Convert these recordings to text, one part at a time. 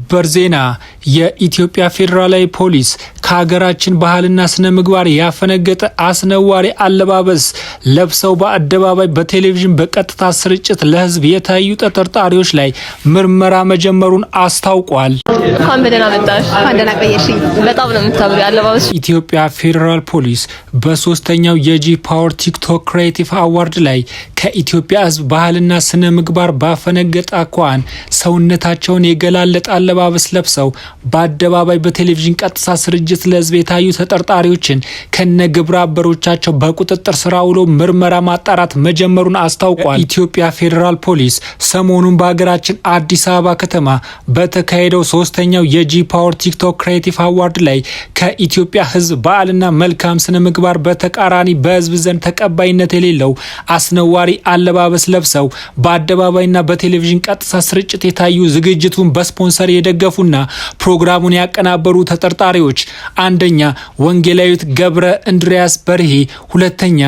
ሰበር ዜና የኢትዮጵያ ፌዴራላዊ ፖሊስ ከሀገራችን ባህልና ስነ ምግባር ያፈነገጠ አስነዋሪ አለባበስ ለብሰው በአደባባይ በቴሌቪዥን በቀጥታ ስርጭት ለህዝብ የታዩ ተጠርጣሪዎች ላይ ምርመራ መጀመሩን አስታውቋል። እንኳን በደህና መጣሽ። እንኳን ደህና ቆየሽኝ። በጣም ነው የምታምሪው አለባበስ። ኢትዮጵያ ፌዴራል ፖሊስ በሶስተኛው የጂ ፓወር ቲክቶክ ክሬቲቭ አዋርድ ላይ ከኢትዮጵያ ህዝብ ባህልና ስነ ምግባር ባፈነገጠ አኳኋን ሰውነታቸውን የገላለጠ አለባበስ ለብሰው በአደባባይ በቴሌቪዥን ቀጥታ ስርጭት ለህዝብ የታዩ ተጠርጣሪዎችን ከነ ግብረ አበሮቻቸው በቁጥጥር ስር ውሎ ምርመራ ማጣራት መጀመሩን አስታውቋል። ኢትዮጵያ ፌዴራል ፖሊስ ሰሞኑን በሀገራችን አዲስ አበባ ከተማ በተካሄደው ሶስተኛው የጂ ፓወር ቲክቶክ ክሬቲቭ አዋርድ ላይ ከኢትዮጵያ ህዝብ ባህልና መልካም ስነ ምግባር በተቃራኒ በህዝብ ዘንድ ተቀባይነት የሌለው አስነዋሪ አለባበስ ለብሰው በአደባባይና በቴሌቪዥን ቀጥታ ስርጭት የታዩ ዝግጅቱን በስፖንሰር የደገፉና ፕሮግራሙን ያቀናበሩ ተጠርጣሪዎች አንደኛ ወንጌላዊት ገብረ እንድሪያስ በርሄ፣ ሁለተኛ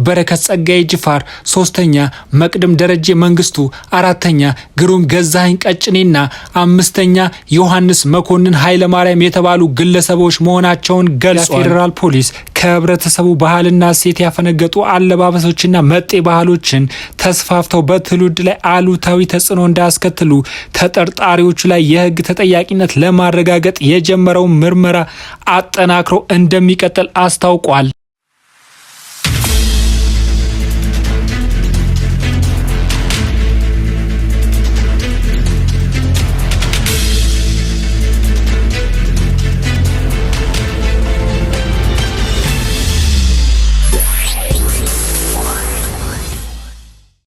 በረከት ጸጋዬ ጅፋር፣ ሶስተኛ መቅደም ደረጀ መንግስቱ፣ አራተኛ ግሩም ገዛኸኝ ቀጭኔና አምስተኛ ዮሐንስ መኮንን ኃይለ ማርያም የተባሉ ግለሰቦች መሆናቸውን ገልጿል። ፌዴራል ፖሊስ ከህብረተሰቡ ባህልና እሴት ያፈነገጡ አለባበሶችና መጤ ባህሎችን ተስፋፍተው በትውልድ ላይ አሉታዊ ተጽዕኖ እንዳያስከትሉ ተጠርጣሪዎቹ ላይ የህግ ተጠያቂነት ለማረጋገጥ የጀመረውን ምርመራ አጠናክሮ እንደሚቀጥል አስታውቋል።